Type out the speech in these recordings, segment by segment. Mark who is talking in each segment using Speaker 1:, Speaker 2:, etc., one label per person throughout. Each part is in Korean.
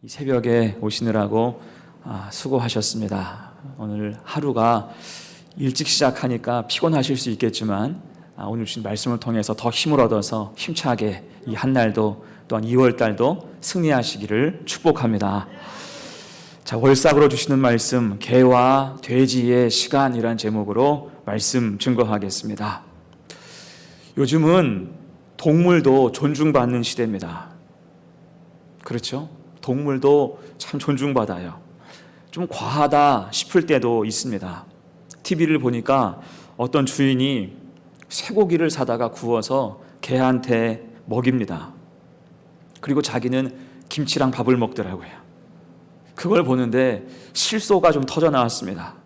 Speaker 1: 이 새벽에 오시느라고 수고하셨습니다. 오늘 하루가 일찍 시작하니까 피곤하실 수 있겠지만 오늘 주신 말씀을 통해서 더 힘을 얻어서 힘차게 이 한 날도 또한 2월 달도 승리하시기를 축복합니다. 자, 월삭으로 주시는 말씀, 개와 돼지의 시간이란 제목으로 말씀 증거하겠습니다. 요즘은 동물도 존중받는 시대입니다. 그렇죠? 동물도 참 존중받아요. 좀 과하다 싶을 때도 있습니다. TV를 보니까 어떤 주인이 쇠고기를 사다가 구워서 개한테 먹입니다. 그리고 자기는 김치랑 밥을 먹더라고요. 그걸 보는데 실소가 좀 터져 나왔습니다.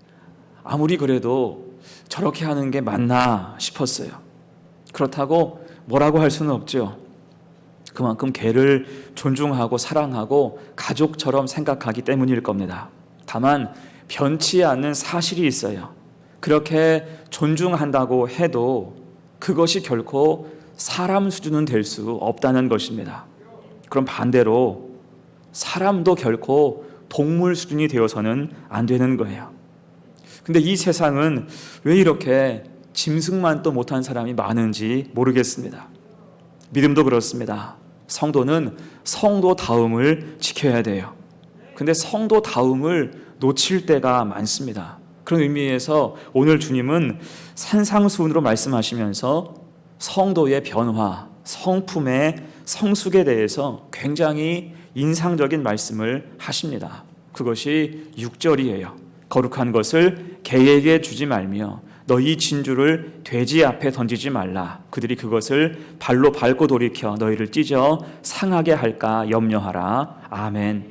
Speaker 1: 아무리 그래도 저렇게 하는 게 맞나 싶었어요. 그렇다고 뭐라고 할 수는 없죠. 그만큼 개를 존중하고 사랑하고 가족처럼 생각하기 때문일 겁니다. 다만 변치 않는 사실이 있어요. 그렇게 존중한다고 해도 그것이 결코 사람 수준은 될 수 없다는 것입니다. 그럼 반대로 사람도 결코 동물 수준이 되어서는 안 되는 거예요. 근데 이 세상은 왜 이렇게 짐승만 또 못한 사람이 많은지 모르겠습니다. 믿음도 그렇습니다. 성도는 성도다움을 지켜야 돼요. 근데 성도다움을 놓칠 때가 많습니다. 그런 의미에서 오늘 주님은 산상수훈으로 말씀하시면서 성도의 변화, 성품의 성숙에 대해서 굉장히 인상적인 말씀을 하십니다. 그것이 6절이에요. 거룩한 것을 개에게 주지 말며 너희 진주를 돼지 앞에 던지지 말라. 그들이 그것을 발로 밟고 돌이켜 너희를 찢어 상하게 할까 염려하라. 아멘.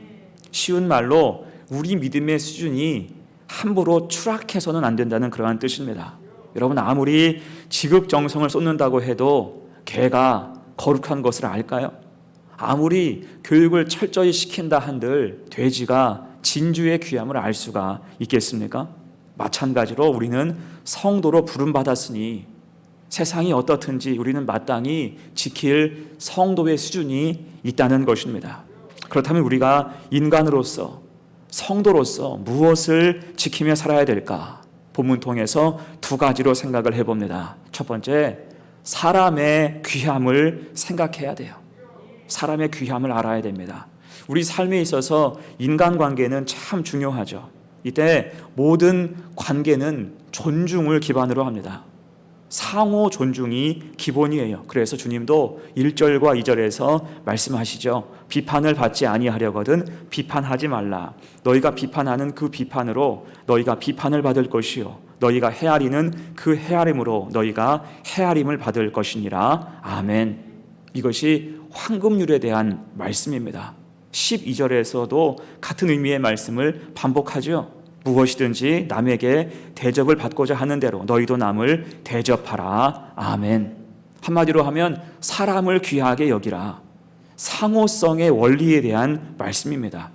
Speaker 1: 쉬운 말로 우리 믿음의 수준이 함부로 추락해서는 안 된다는 그러한 뜻입니다. 여러분, 아무리 지극정성을 쏟는다고 해도 개가 거룩한 것을 알까요? 아무리 교육을 철저히 시킨다 한들 돼지가 진주의 귀함을 알 수가 있겠습니까? 마찬가지로 우리는 성도로 부름받았으니 세상이 어떻든지 우리는 마땅히 지킬 성도의 수준이 있다는 것입니다. 그렇다면 우리가 인간으로서 성도로서 무엇을 지키며 살아야 될까? 본문 통해서 두 가지로 생각을 해봅니다. 첫 번째, 사람의 귀함을 생각해야 돼요. 사람의 귀함을 알아야 됩니다. 우리 삶에 있어서 인간관계는 참 중요하죠. 이때 모든 관계는 존중을 기반으로 합니다. 상호 존중이 기본이에요. 그래서 주님도 1절과 2절에서 말씀하시죠. 비판을 받지 아니하려거든 비판하지 말라. 너희가 비판하는 그 비판으로 너희가 비판을 받을 것이요 너희가 헤아리는 그 헤아림으로 너희가 헤아림을 받을 것이니라. 아멘. 이것이 황금률에 대한 말씀입니다. 12절에서도 같은 의미의 말씀을 반복하죠. 무엇이든지 남에게 대접을 받고자 하는 대로 너희도 남을 대접하라. 아멘. 한마디로 하면 사람을 귀하게 여기라. 상호성의 원리에 대한 말씀입니다.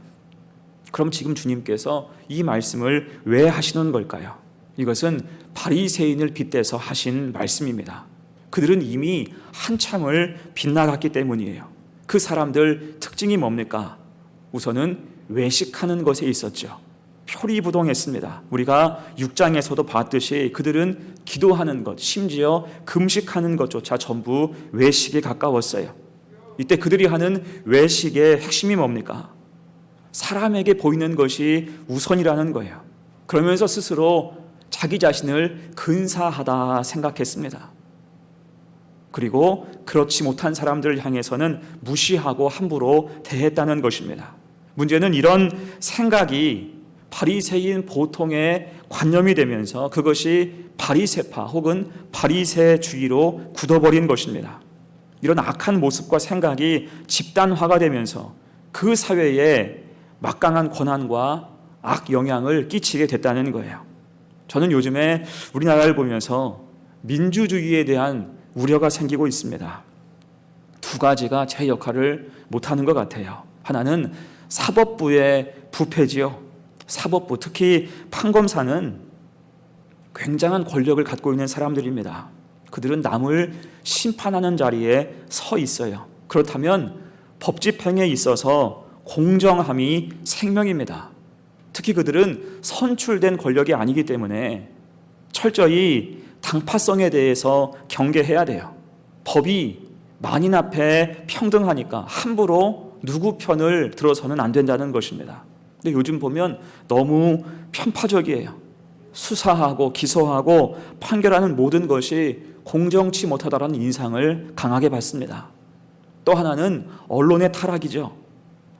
Speaker 1: 그럼 지금 주님께서 이 말씀을 왜 하시는 걸까요? 이것은 바리새인을 빗대서 하신 말씀입니다. 그들은 이미 한참을 빗나갔기 때문이에요. 그 사람들 특징이 뭡니까? 우선은 외식하는 것에 있었죠. 표리부동했습니다. 우리가 6장에서도 봤듯이 그들은 기도하는 것, 심지어 금식하는 것조차 전부 외식에 가까웠어요. 이때 그들이 하는 외식의 핵심이 뭡니까? 사람에게 보이는 것이 우선이라는 거예요. 그러면서 스스로 자기 자신을 근사하다 생각했습니다. 그리고 그렇지 못한 사람들을 향해서는 무시하고 함부로 대했다는 것입니다. 문제는 이런 생각이 바리새인 보통의 관념이 되면서 그것이 바리새파 혹은 바리새주의로 굳어버린 것입니다. 이런 악한 모습과 생각이 집단화가 되면서 그 사회에 막강한 권한과 악 영향을 끼치게 됐다는 거예요. 저는 요즘에 우리나라를 보면서 민주주의에 대한 우려가 생기고 있습니다. 두 가지가 제 역할을 못하는 것 같아요. 하나는 사법부의 부패지요. 사법부, 특히 판검사는 굉장한 권력을 갖고 있는 사람들입니다. 그들은 남을 심판하는 자리에 서 있어요. 그렇다면 법 집행에 있어서 공정함이 생명입니다. 특히 그들은 선출된 권력이 아니기 때문에 철저히 당파성에 대해서 경계해야 돼요. 법이 만인 앞에 평등하니까 함부로 누구 편을 들어서는 안 된다는 것입니다. 근데 요즘 보면 너무 편파적이에요. 수사하고 기소하고 판결하는 모든 것이 공정치 못하다라는 인상을 강하게 받습니다. 또 하나는 언론의 타락이죠.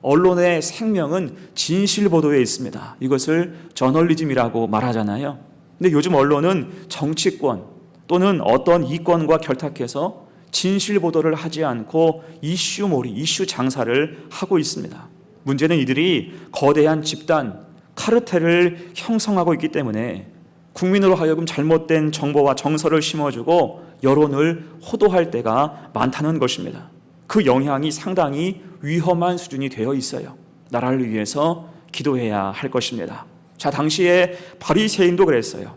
Speaker 1: 언론의 생명은 진실 보도에 있습니다. 이것을 저널리즘이라고 말하잖아요. 근데 요즘 언론은 정치권 또는 어떤 이권과 결탁해서 진실 보도를 하지 않고 이슈몰이, 이슈 장사를 하고 있습니다. 문제는 이들이 거대한 집단, 카르텔을 형성하고 있기 때문에 국민으로 하여금 잘못된 정보와 정서를 심어주고 여론을 호도할 때가 많다는 것입니다. 그 영향이 상당히 위험한 수준이 되어 있어요. 나라를 위해서 기도해야 할 것입니다. 자, 당시에 바리새인도 그랬어요.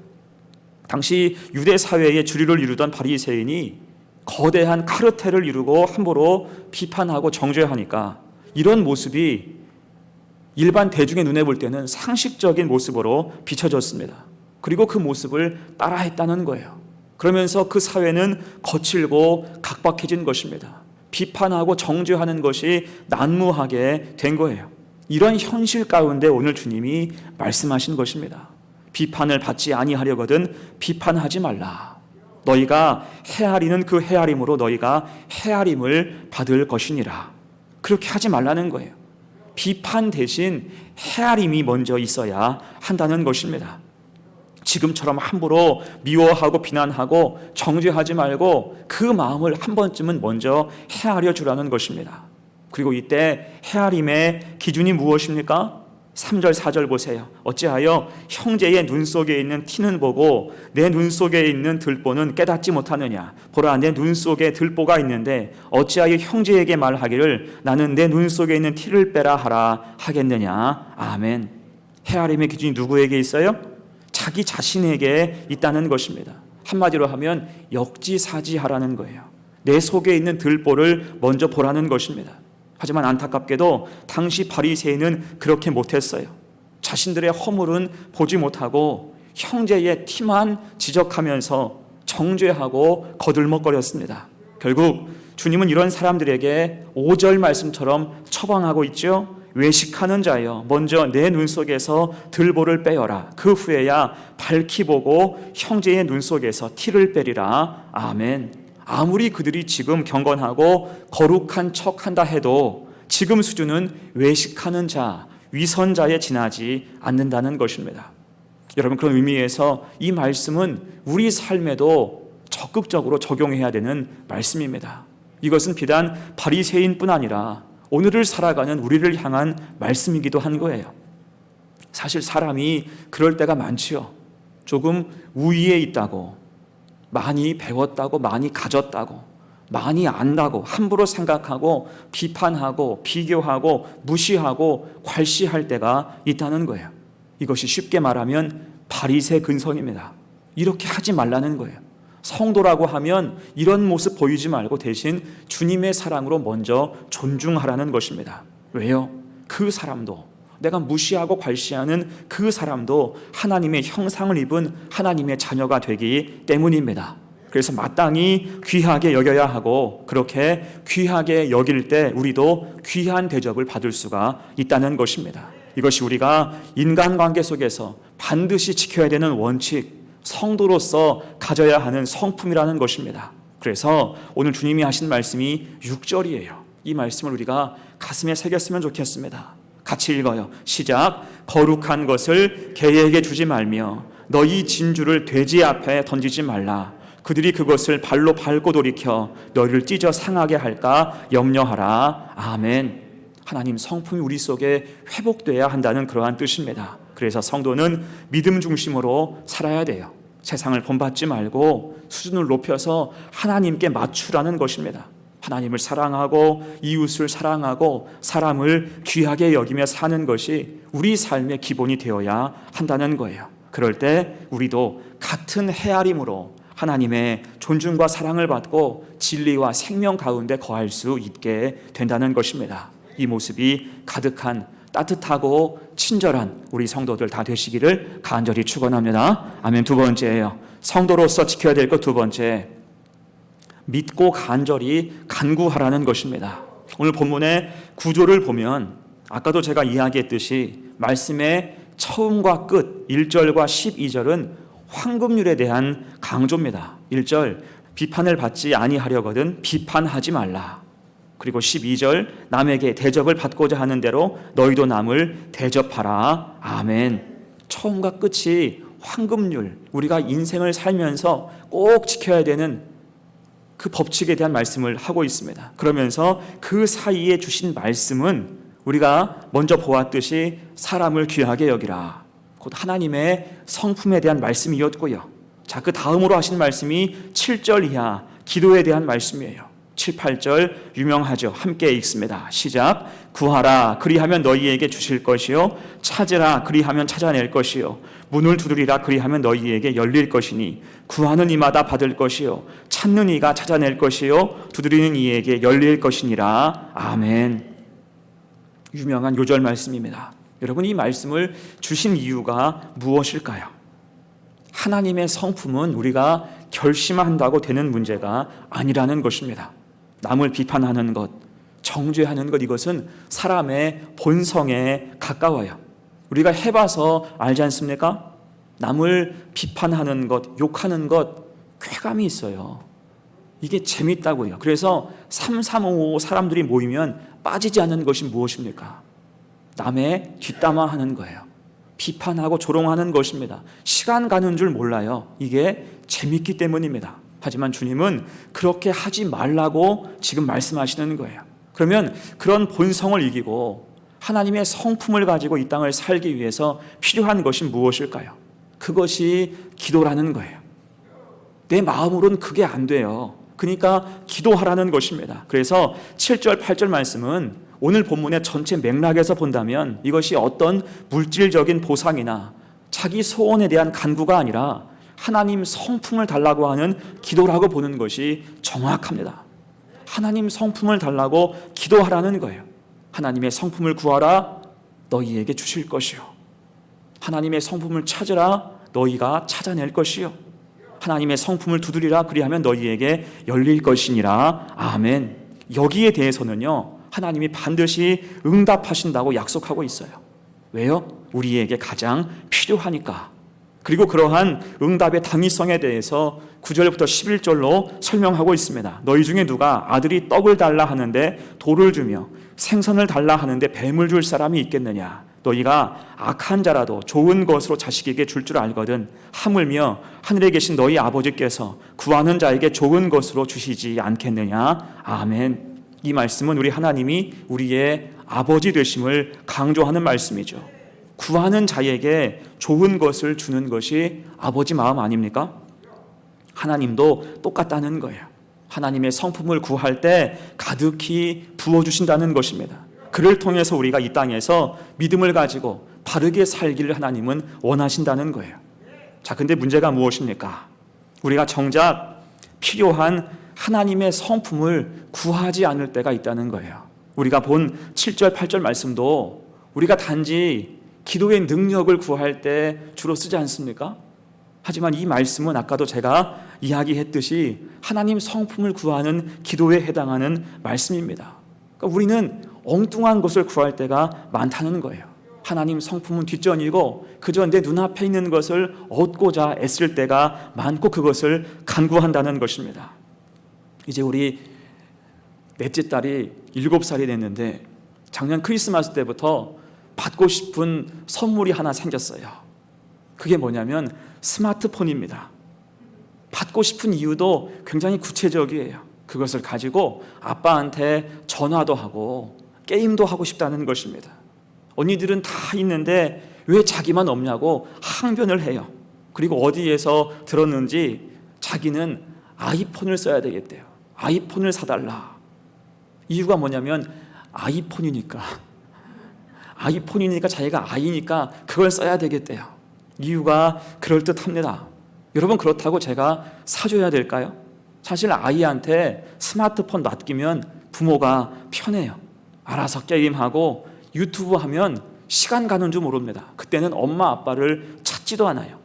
Speaker 1: 당시 유대 사회의 주류를 이루던 바리새인이 거대한 카르텔을 이루고 함부로 비판하고 정죄하니까 이런 모습이 일반 대중의 눈에 볼 때는 상식적인 모습으로 비춰졌습니다. 그리고 그 모습을 따라했다는 거예요. 그러면서 그 사회는 거칠고 각박해진 것입니다. 비판하고 정죄하는 것이 난무하게 된 거예요. 이런 현실 가운데 오늘 주님이 말씀하신 것입니다. 비판을 받지 아니하려거든 비판하지 말라. 너희가 헤아리는 그 헤아림으로 너희가 헤아림을 받을 것이니라. 그렇게 하지 말라는 거예요. 비판 대신 헤아림이 먼저 있어야 한다는 것입니다. 지금처럼 함부로 미워하고 비난하고 정죄하지 말고 그 마음을 한 번쯤은 먼저 헤아려 주라는 것입니다. 그리고 이때 헤아림의 기준이 무엇입니까? 3절 4절 보세요. 어찌하여 형제의 눈 속에 있는 티는 보고 내 눈 속에 있는 들보는 깨닫지 못하느냐. 보라, 내 눈 속에 들보가 있는데 어찌하여 형제에게 말하기를 나는 내 눈 속에 있는 티를 빼라 하라 하겠느냐. 아멘. 헤아림의 기준이 누구에게 있어요? 자기 자신에게 있다는 것입니다. 한마디로 하면 역지사지하라는 거예요. 내 속에 있는 들보를 먼저 보라는 것입니다. 하지만 안타깝게도 당시 바리새인은 그렇게 못했어요. 자신들의 허물은 보지 못하고 형제의 티만 지적하면서 정죄하고 거들먹거렸습니다. 결국 주님은 이런 사람들에게 5절 말씀처럼 처방하고 있죠. 외식하는 자여, 먼저 내 눈 속에서 들보를 빼어라. 그 후에야 밝히 보고 형제의 눈 속에서 티를 빼리라. 아멘. 아무리 그들이 지금 경건하고 거룩한 척한다 해도 지금 수준은 외식하는 자, 위선자에 지나지 않는다는 것입니다. 여러분, 그런 의미에서 이 말씀은 우리 삶에도 적극적으로 적용해야 되는 말씀입니다. 이것은 비단 바리새인뿐 아니라 오늘을 살아가는 우리를 향한 말씀이기도 한 거예요. 사실 사람이 그럴 때가 많지요. 조금 우위에 있다고, 많이 배웠다고, 많이 가졌다고, 많이 안다고 함부로 생각하고 비판하고 비교하고 무시하고 괄시할 때가 있다는 거예요. 이것이 쉽게 말하면 바리새 근성입니다. 이렇게 하지 말라는 거예요. 성도라고 하면 이런 모습 보이지 말고 대신 주님의 사랑으로 먼저 존중하라는 것입니다. 왜요? 그 사람도, 내가 무시하고 괄시하는 그 사람도 하나님의 형상을 입은 하나님의 자녀가 되기 때문입니다. 그래서 마땅히 귀하게 여겨야 하고 그렇게 귀하게 여길 때 우리도 귀한 대접을 받을 수가 있다는 것입니다. 이것이 우리가 인간관계 속에서 반드시 지켜야 되는 원칙, 성도로서 가져야 하는 성품이라는 것입니다. 그래서 오늘 주님이 하신 말씀이 6절이에요. 이 말씀을 우리가 가슴에 새겼으면 좋겠습니다. 같이 읽어요. 시작. 거룩한 것을 개에게 주지 말며 너희 진주를 돼지 앞에 던지지 말라. 그들이 그것을 발로 밟고 돌이켜 너희를 찢어 상하게 할까 염려하라. 아멘. 하나님 성품이 우리 속에 회복돼야 한다는 그러한 뜻입니다. 그래서 성도는 믿음 중심으로 살아야 돼요. 세상을 본받지 말고 수준을 높여서 하나님께 맞추라는 것입니다. 하나님을 사랑하고 이웃을 사랑하고 사람을 귀하게 여기며 사는 것이 우리 삶의 기본이 되어야 한다는 거예요. 그럴 때 우리도 같은 헤아림으로 하나님의 존중과 사랑을 받고 진리와 생명 가운데 거할 수 있게 된다는 것입니다. 이 모습이 가득한 따뜻하고 친절한 우리 성도들 다 되시기를 간절히 축원합니다. 아멘. 두 번째예요. 성도로서 지켜야 될 것 두 번째, 믿고 간절히 간구하라는 것입니다. 오늘 본문의 구조를 보면 아까도 제가 이야기했듯이 말씀의 처음과 끝 1절과 12절은 황금률에 대한 강조입니다. 1절 비판을 받지 아니하려거든 비판하지 말라. 그리고 12절 남에게 대접을 받고자 하는 대로 너희도 남을 대접하라. 아멘. 처음과 끝이 황금률, 우리가 인생을 살면서 꼭 지켜야 되는 그 법칙에 대한 말씀을 하고 있습니다. 그러면서 그 사이에 주신 말씀은 우리가 먼저 보았듯이 사람을 귀하게 여기라, 곧 하나님의 성품에 대한 말씀이었고요. 자, 그 다음으로 하신 말씀이 7절 이하 기도에 대한 말씀이에요. 7, 8절 유명하죠. 함께 읽습니다. 시작. 구하라 그리하면 너희에게 주실 것이요 찾으라 그리하면 찾아낼 것이요 문을 두드리라 그리하면 너희에게 열릴 것이니 구하는 이마다 받을 것이요 찾는 이가 찾아낼 것이요 두드리는 이에게 열릴 것이니라. 아멘. 유명한 요절 말씀입니다. 여러분, 이 말씀을 주신 이유가 무엇일까요? 하나님의 성품은 우리가 결심한다고 되는 문제가 아니라는 것입니다. 남을 비판하는 것, 정죄하는 것, 이것은 사람의 본성에 가까워요. 우리가 해봐서 알지 않습니까? 남을 비판하는 것, 욕하는 것, 쾌감이 있어요. 이게 재밌다고요. 그래서 3355 사람들이 모이면 빠지지 않는 것이 무엇입니까? 남의 뒷담화하는 거예요. 비판하고 조롱하는 것입니다. 시간 가는 줄 몰라요. 이게 재밌기 때문입니다. 하지만 주님은 그렇게 하지 말라고 지금 말씀하시는 거예요. 그러면 그런 본성을 이기고 하나님의 성품을 가지고 이 땅을 살기 위해서 필요한 것이 무엇일까요? 그것이 기도라는 거예요. 내 마음으로는 그게 안 돼요. 그러니까 기도하라는 것입니다. 그래서 7절, 8절 말씀은 오늘 본문의 전체 맥락에서 본다면 이것이 어떤 물질적인 보상이나 자기 소원에 대한 간구가 아니라 하나님 성품을 달라고 하는 기도라고 보는 것이 정확합니다. 하나님 성품을 달라고 기도하라는 거예요. 하나님의 성품을 구하라 너희에게 주실 것이요 하나님의 성품을 찾으라 너희가 찾아낼 것이요 하나님의 성품을 두드리라 그리하면 너희에게 열릴 것이니라. 아멘. 여기에 대해서는요 하나님이 반드시 응답하신다고 약속하고 있어요. 왜요? 우리에게 가장 필요하니까. 그리고 그러한 응답의 당위성에 대해서 9절부터 11절로 설명하고 있습니다. 너희 중에 누가 아들이 떡을 달라 하는데 돌을 주며 생선을 달라 하는데 뱀을 줄 사람이 있겠느냐? 너희가 악한 자라도 좋은 것으로 자식에게 줄 줄 알거든 하물며 하늘에 계신 너희 아버지께서 구하는 자에게 좋은 것으로 주시지 않겠느냐? 아멘. 이 말씀은 우리 하나님이 우리의 아버지 되심을 강조하는 말씀이죠. 구하는 자에게 좋은 것을 주는 것이 아버지 마음 아닙니까? 하나님도 똑같다는 거예요. 하나님의 성품을 구할 때 가득히 부어주신다는 것입니다. 그를 통해서 우리가 이 땅에서 믿음을 가지고 바르게 살기를 하나님은 원하신다는 거예요. 자, 근데 문제가 무엇입니까? 우리가 정작 필요한 하나님의 성품을 구하지 않을 때가 있다는 거예요. 우리가 본 7절, 8절 말씀도 우리가 단지 기도의 능력을 구할 때 주로 쓰지 않습니까? 하지만 이 말씀은 아까도 제가 이야기했듯이 하나님 성품을 구하는 기도에 해당하는 말씀입니다. 그러니까 우리는 엉뚱한 것을 구할 때가 많다는 거예요. 하나님 성품은 뒷전이고 그저 내 눈앞에 있는 것을 얻고자 애쓸 때가 많고 그것을 간구한다는 것입니다. 이제 우리 넷째 딸이 7살이 됐는데 작년 크리스마스 때부터 받고 싶은 선물이 하나 생겼어요. 그게 뭐냐면 스마트폰입니다. 받고 싶은 이유도 굉장히 구체적이에요. 그것을 가지고 아빠한테 전화도 하고 게임도 하고 싶다는 것입니다. 언니들은 다 있는데 왜 자기만 없냐고 항변을 해요. 그리고 어디에서 들었는지 자기는 아이폰을 써야 되겠대요. 아이폰을 사달라. 이유가 뭐냐면 아이폰이니까 자기가 아이니까 그걸 써야 되겠대요. 이유가 그럴듯합니다. 여러분, 그렇다고 제가 사줘야 될까요? 사실 아이한테 스마트폰 맡기면 부모가 편해요. 알아서 게임하고 유튜브 하면 시간 가는 줄 모릅니다. 그때는 엄마 아빠를 찾지도 않아요.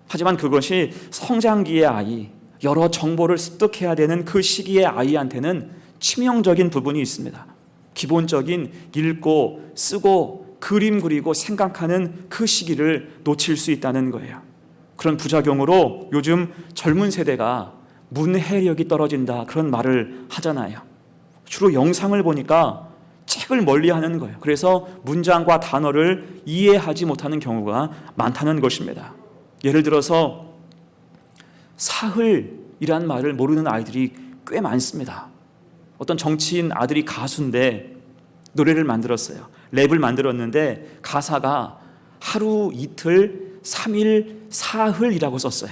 Speaker 1: 하지만 그것이 성장기의 아이, 여러 정보를 습득해야 되는 그 시기의 아이한테는 치명적인 부분이 있습니다. 기본적인 읽고 쓰고 그림 그리고 생각하는 그 시기를 놓칠 수 있다는 거예요. 그런 부작용으로 요즘 젊은 세대가 문해력이 떨어진다, 그런 말을 하잖아요. 주로 영상을 보니까 책을 멀리하는 거예요. 그래서 문장과 단어를 이해하지 못하는 경우가 많다는 것입니다. 예를 들어서 사흘이란 말을 모르는 아이들이 꽤 많습니다. 어떤 정치인 아들이 가수인데 노래를 만들었어요. 랩을 만들었는데 가사가 하루, 이틀, 3일, 사흘이라고 썼어요.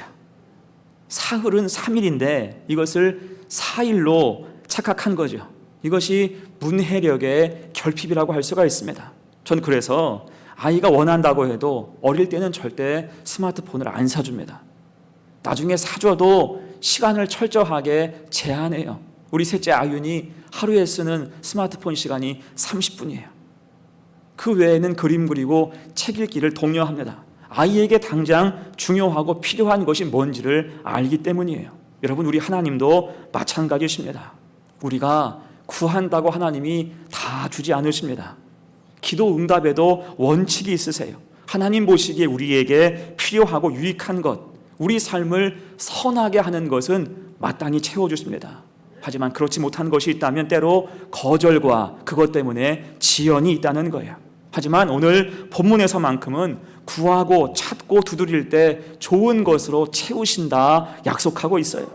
Speaker 1: 사흘은 3일인데 이것을 4일로 착각한 거죠. 이것이 문해력의 결핍이라고 할 수가 있습니다. 전 그래서 아이가 원한다고 해도 어릴 때는 절대 스마트폰을 안 사줍니다. 나중에 사줘도 시간을 철저하게 제한해요. 우리 셋째 아윤이 하루에 쓰는 스마트폰 시간이 30분이에요. 그 외에는 그림 그리고 책 읽기를 독려합니다. 아이에게 당장 중요하고 필요한 것이 뭔지를 알기 때문이에요. 여러분, 우리 하나님도 마찬가지십니다. 우리가 구한다고 하나님이 다 주지 않으십니다. 기도 응답에도 원칙이 있으세요. 하나님 보시기에 우리에게 필요하고 유익한 것, 우리 삶을 선하게 하는 것은 마땅히 채워주십니다. 하지만 그렇지 못한 것이 있다면 때로 거절과 그것 때문에 지연이 있다는 거예요. 하지만 오늘 본문에서만큼은 구하고 찾고 두드릴 때 좋은 것으로 채우신다 약속하고 있어요.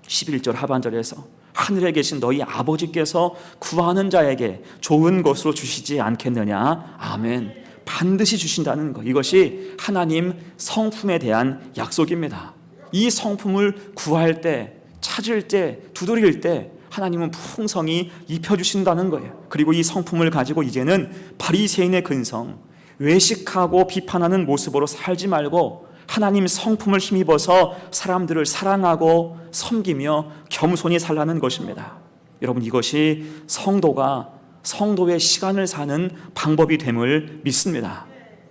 Speaker 1: 11절 하반절에서 하늘에 계신 너희 아버지께서 구하는 자에게 좋은 것으로 주시지 않겠느냐. 아멘. 반드시 주신다는 것, 이것이 하나님 성품에 대한 약속입니다. 이 성품을 구할 때, 찾을 때, 두드릴 때 하나님은 풍성히 입혀주신다는 거예요. 그리고 이 성품을 가지고 이제는 바리새인의 근성, 외식하고 비판하는 모습으로 살지 말고 하나님 성품을 힘입어서 사람들을 사랑하고 섬기며 겸손히 살라는 것입니다. 여러분, 이것이 성도의 시간을 사는 방법이 됨을 믿습니다.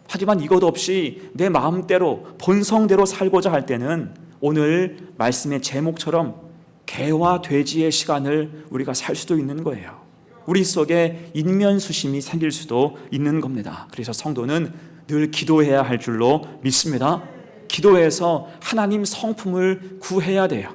Speaker 1: 하지만 이것 없이 내 마음대로 본성대로 살고자 할 때는 오늘 말씀의 제목처럼 개와 돼지의 시간을 우리가 살 수도 있는 거예요. 우리 속에 인면수심이 생길 수도 있는 겁니다. 그래서 성도는 늘 기도해야 할 줄로 믿습니다. 기도해서 하나님 성품을 구해야 돼요.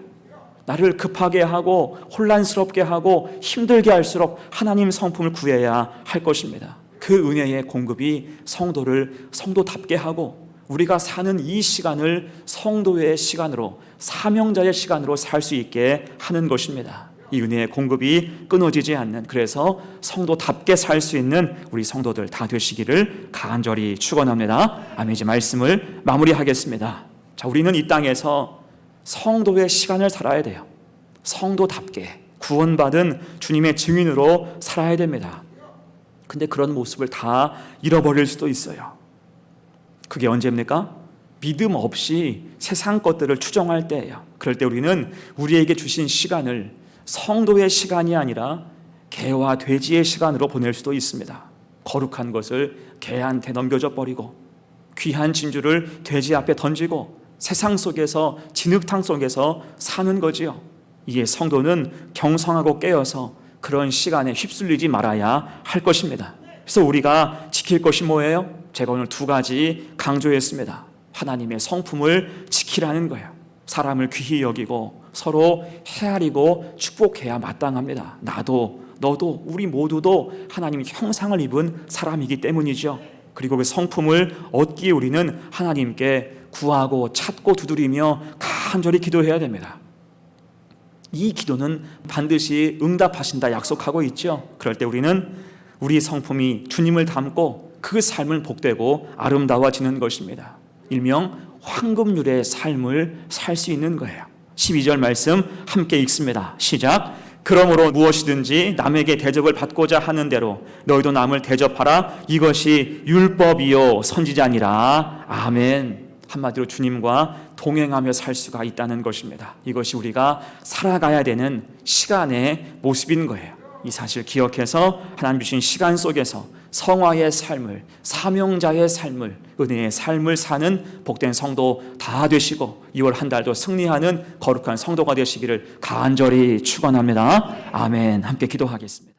Speaker 1: 나를 급하게 하고 혼란스럽게 하고 힘들게 할수록 하나님 성품을 구해야 할 것입니다. 그 은혜의 공급이 성도를 성도답게 하고 우리가 사는 이 시간을 성도의 시간으로, 사명자의 시간으로 살 수 있게 하는 것입니다. 이 은혜의 공급이 끊어지지 않는, 그래서 성도답게 살 수 있는 우리 성도들 다 되시기를 간절히 축원합니다. 아멘. 이제 말씀을 마무리하겠습니다. 자, 우리는 이 땅에서 성도의 시간을 살아야 돼요. 성도답게 구원받은 주님의 증인으로 살아야 됩니다. 근데 그런 모습을 다 잃어버릴 수도 있어요. 그게 언제입니까? 믿음 없이 세상 것들을 추정할 때예요. 그럴 때 우리는 우리에게 주신 시간을 성도의 시간이 아니라 개와 돼지의 시간으로 보낼 수도 있습니다. 거룩한 것을 개한테 넘겨줘 버리고 귀한 진주를 돼지 앞에 던지고 세상 속에서, 진흙탕 속에서 사는 거지요. 이에 성도는 경성하고 깨어서 그런 시간에 휩쓸리지 말아야 할 것입니다. 그래서 우리가 지킬 것이 뭐예요? 제가 오늘 두 가지 강조했습니다. 하나님의 성품을 지키라는 거예요. 사람을 귀히 여기고 서로 헤아리고 축복해야 마땅합니다. 나도 너도 우리 모두도 하나님의 형상을 입은 사람이기 때문이죠. 그리고 그 성품을 얻기에 우리는 하나님께 구하고 찾고 두드리며 간절히 기도해야 됩니다. 이 기도는 반드시 응답하신다 약속하고 있죠. 그럴 때 우리는 우리 성품이 주님을 닮고 그 삶은 복되고 아름다워지는 것입니다. 일명 황금률의 삶을 살 수 있는 거예요. 12절 말씀 함께 읽습니다. 시작. 그러므로 무엇이든지 남에게 대접을 받고자 하는 대로 너희도 남을 대접하라. 이것이 율법이요 선지자니라. 아멘. 한마디로 주님과 동행하며 살 수가 있다는 것입니다. 이것이 우리가 살아가야 되는 시간의 모습인 거예요. 이 사실 기억해서 하나님 주신 시간 속에서 성화의 삶을, 사명자의 삶을, 은혜의 삶을 사는 복된 성도 다 되시고 2월 한 달도 승리하는 거룩한 성도가 되시기를 간절히 축원합니다. 아멘. 함께 기도하겠습니다.